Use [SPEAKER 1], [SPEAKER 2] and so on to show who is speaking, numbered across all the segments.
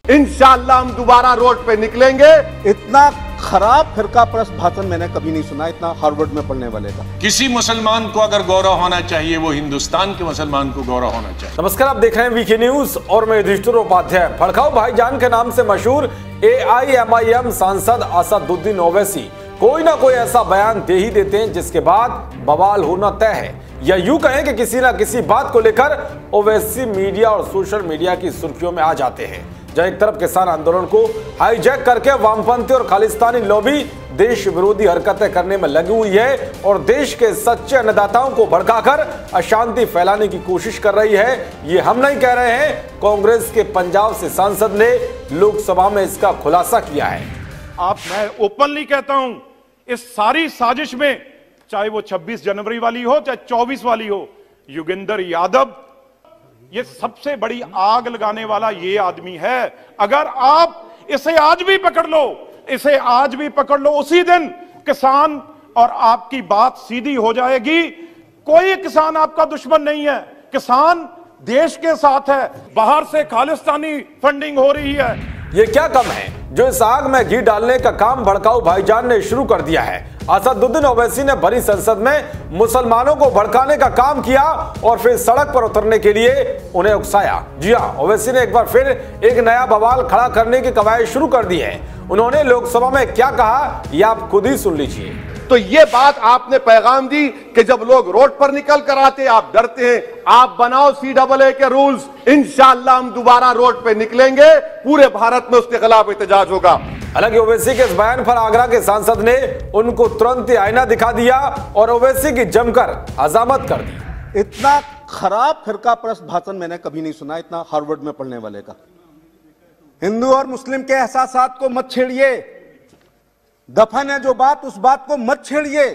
[SPEAKER 1] इंशाअल्लाह हम दोबारा रोड पे निकलेंगे।
[SPEAKER 2] इतना खराब फिरका परस्त भाषण मैंने कभी नहीं सुना, इतना हार्वर्ड में पढ़ने वाले का।
[SPEAKER 3] किसी मुसलमान को अगर गौरव होना चाहिए, वो हिंदुस्तान के मुसलमान को गौरव होना चाहिए।
[SPEAKER 4] नमस्कार, आप देख रहे हैं वीके न्यूज और मैं युधिष्ठिर उपाध्याय। भड़काऊ भाईजान के नाम से मशहूर AIMIM सांसद असदुद्दीन ओवैसी कोई ना कोई ऐसा बयान दे ही देते हैं जिसके बाद बवाल होना तय है, या यूं कहें कि किसी ना किसी बात को लेकर ओवैसी मीडिया और सोशल मीडिया की सुर्खियों में आ जाते हैं। जहां एक तरफ किसान आंदोलन को हाईजैक करके वामपंथी और खालिस्तानी लॉबी देश विरोधी हरकतें करने में लगी हुई है और देश के सच्चे अन्नदाताओं को भड़काकर अशांति फैलाने की कोशिश कर रही है। ये हम नहीं कह रहे हैं, कांग्रेस के पंजाब से सांसद ने लोकसभा में इसका खुलासा किया है।
[SPEAKER 5] मैं ओपनली कहता हूं, इस सारी साजिश में, चाहे वो 26 जनवरी वाली हो चाहे 24 वाली हो, योगेंद्र यादव ये सबसे बड़ी आग लगाने वाला ये आदमी है। अगर आप इसे आज भी पकड़ लो, इसे आज भी पकड़ लो, उसी दिन किसान और आपकी बात सीधी हो जाएगी। कोई किसान आपका दुश्मन नहीं है, किसान देश के साथ है। बाहर से खालिस्तानी फंडिंग हो रही है।
[SPEAKER 4] ये क्या कम है जो इस आग में घी डालने का काम भड़काऊ भाईजान ने शुरू कर दिया है। असदुद्दीन ओवैसी ने भरी संसद में मुसलमानों को भड़काने का काम किया और फिर सड़क पर उतरने के लिए उन्हें उकसाया। जी हां, ओवैसी ने एक बार फिर एक नया बवाल खड़ा करने की कवायद शुरू कर दी है। उन्होंने लोकसभा में क्या कहा, यह आप खुद ही सुन लीजिए।
[SPEAKER 1] तो ये बात आपने पैगाम दी कि जब लोग रोड पर निकल कर आते आप डरते हैं। आप बनाओ CAA के रूल्स, इंशाअल्लाह हम दोबारा रोड पे निकलेंगे, पूरे भारत में उसके खिलाफ एहतजाज होगा।
[SPEAKER 4] हालांकि ओवैसी के इस बयान पर आगरा के सांसद ने उनको तुरंत ही आईना दिखा दिया और ओवैसी की जमकर हजामत कर दी।
[SPEAKER 2] इतना खराब फिरका परस्त भाषण मैंने कभी नहीं सुना, इतना हार्वर्ड में पढ़ने वाले का। हिंदू और मुस्लिम के एहसासात को मत छेड़िए, दफन है जो बात उस बात को मत छेड़िए।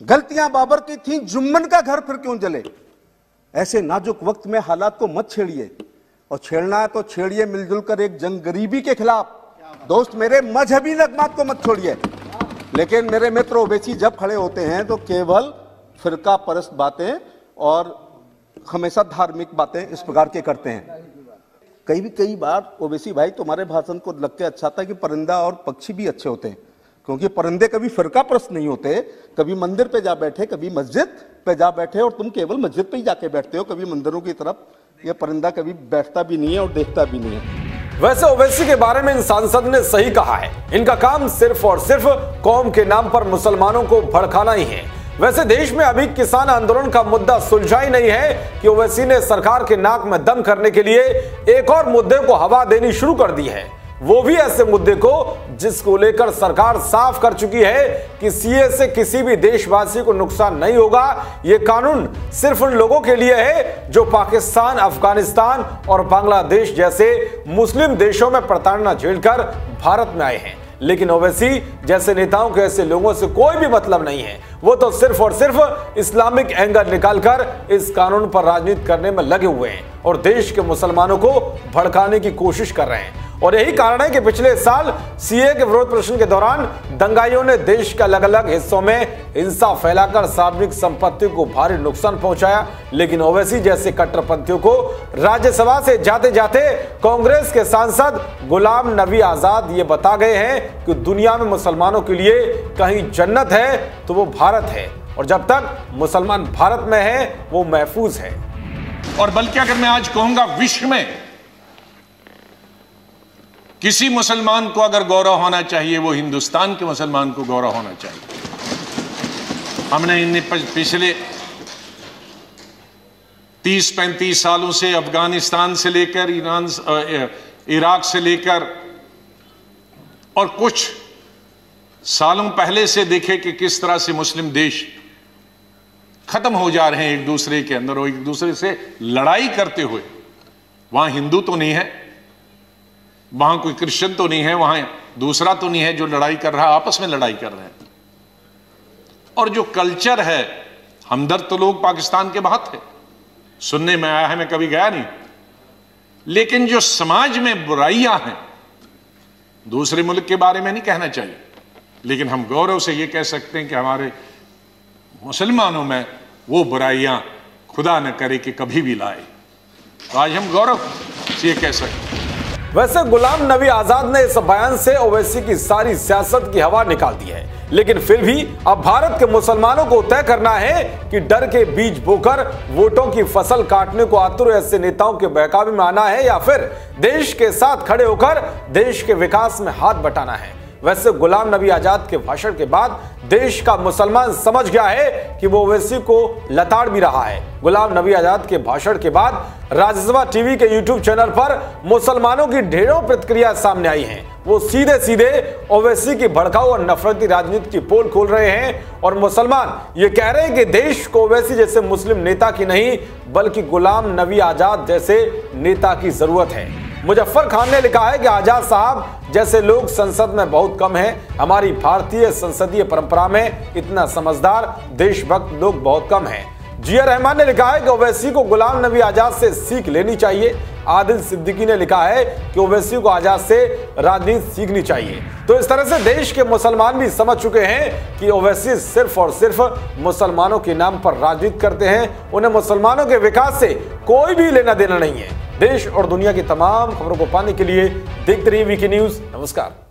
[SPEAKER 2] गलतियां बाबर की थी, जुम्मन का घर फिर क्यों जले। ऐसे नाजुक वक्त में हालात को मत छेड़िए, और छेड़ना है तो छेड़िए मिलजुल कर एक जंग गरीबी के खिलाफ। दोस्त मेरे, मजहबी लगमात को मत छोड़िए। लेकिन मेरे मित्र ओवैसी जब खड़े होते हैं तो केवल फिरका परस्त बातें और हमेशा धार्मिक बातें इस प्रकार के करते हैं। कई बार ओवैसी भाई तुम्हारे भाषण को लग के अच्छा था कि परिंदा और पक्षी भी अच्छे होते हैं, क्योंकि परिंदे कभी फिरका परस्त नहीं होते। कभी मंदिर पे जा बैठे, कभी मस्जिद पे जा बैठे, और तुम केवल मस्जिद पे ही जाके बैठते हो, कभी मंदिरों की तरफ ये परिंदा कभी बैठता भी नहीं है और देखता भी नहीं है।
[SPEAKER 4] वैसे ओवैसी के बारे में इन सांसद ने सही कहा है। इनका काम सिर्फ और सिर्फ कौम के नाम पर मुसलमानों को भड़काना ही है। वैसे देश में अभी किसान आंदोलन का मुद्दा सुलझा ही नहीं है कि ओवैसी ने सरकार के नाक में दम करने के लिए एक और मुद्दे को हवा देनी शुरू कर दी है। वो भी ऐसे मुद्दे को जिसको लेकर सरकार साफ कर चुकी है कि CA से किसी भी देशवासी को नुकसान नहीं होगा। ये कानून सिर्फ उन लोगों के लिए है जो पाकिस्तान, अफगानिस्तान और बांग्लादेश जैसे मुस्लिम देशों में प्रताड़ना झेलकर भारत में आए हैं। लेकिन ओवैसी जैसे नेताओं के ऐसे लोगों से कोई भी मतलब नहीं है। वो तो सिर्फ और सिर्फ इस्लामिक एंगल निकालकर इस कानून पर राजनीति करने में लगे हुए हैं और देश के मुसलमानों को भड़काने की कोशिश कर रहे हैं। और यही कारण है कि पिछले साल CA के विरोध प्रदर्शन के दौरान दंगाइयों ने देश के अलग अलग हिस्सों में हिंसा फैलाकर सार्वजनिक संपत्ति को भारी नुकसान पहुंचाया। लेकिन ओवैसी जैसे कट्टरपंथियों को राज्यसभा से जाते जाते कांग्रेस के सांसद गुलाम नबी आजाद ये बता गए हैं कि दुनिया में मुसलमानों के लिए कहीं जन्नत है तो वो भारत है, और जब तक मुसलमान भारत में है वो महफूज है।
[SPEAKER 3] और बल्कि अगर मैं आज कहूंगा, विश्व में किसी मुसलमान को अगर गौरव होना चाहिए, वो हिंदुस्तान के मुसलमान को गौरव होना चाहिए। हमने इन पिछले 30-35 सालों से अफगानिस्तान से लेकर इराक से लेकर और कुछ सालों पहले से देखे कि किस तरह से मुस्लिम देश खत्म हो जा रहे हैं एक दूसरे के अंदर और एक दूसरे से लड़ाई करते हुए। वहां हिंदू तो नहीं है, वहां कोई क्रिश्चियन तो नहीं है, वहां दूसरा तो नहीं है जो लड़ाई कर रहा है, आपस में लड़ाई कर रहे हैं। और जो कल्चर है, हमदर्द तो लोग पाकिस्तान के बहुत थे, सुनने में आया है, मैं कभी गया नहीं। लेकिन जो समाज में बुराइयां हैं, दूसरे मुल्क के बारे में नहीं कहना चाहिए, लेकिन हम गौरव से ये कह सकते हैं कि हमारे मुसलमानों में वो बुराइयां खुदा न करे कि कभी भी लाए। तो आज हम गौरव से ये कह सकते हैं।
[SPEAKER 4] वैसे गुलाम नबी आजाद ने इस बयान से ओवैसी की सारी सियासत की हवा निकाल दी है, लेकिन फिर भी अब भारत के मुसलमानों को तय करना है कि डर के बीज बोकर वोटों की फसल काटने को आतुर ऐसे नेताओं के बहकावे में आना है या फिर देश के साथ खड़े होकर देश के विकास में हाथ बटाना है। वैसे गुलाम नबी आजाद के भाषण के बाद देश का मुसलमान समझ गया है कि वो ओवैसी को लताड़ भी रहा है। गुलाम नबी आजाद के भाषण के बाद राज्यसभा टीवी के यूट्यूब चैनल पर मुसलमानों की ढेरों प्रतिक्रिया सामने आई हैं। वो सीधे सीधे ओवैसी की भड़काऊ और नफरती राजनीति की पोल खोल रहे हैं और मुसलमान ये कह रहे हैं कि देश को ओवैसी जैसे मुस्लिम नेता की नहीं बल्कि गुलाम नबी आजाद जैसे नेता की जरूरत है। मुजफ्फर खान ने लिखा है कि आजाद साहब जैसे लोग संसद में बहुत कम हैं। हमारी भारतीय संसदीय परंपरा में इतना समझदार देशभक्त लोग बहुत कम हैं। जिया रहमान ने लिखा है कि ओवैसी को गुलाम नबी आजाद से सीख लेनी चाहिए। आदिल सिद्दीकी ने लिखा है कि ओवैसी को आजाद से राजनीति सीखनी चाहिए। तो इस तरह से देश के मुसलमान भी समझ चुके हैं कि ओवैसी सिर्फ और सिर्फ मुसलमानों के नाम पर राजनीति करते हैं। उन्हें मुसलमानों के विकास से कोई भी लेना देना नहीं है। देश और दुनिया की तमाम खबरों को पाने के लिए देखते रहिए वीके न्यूज। नमस्कार।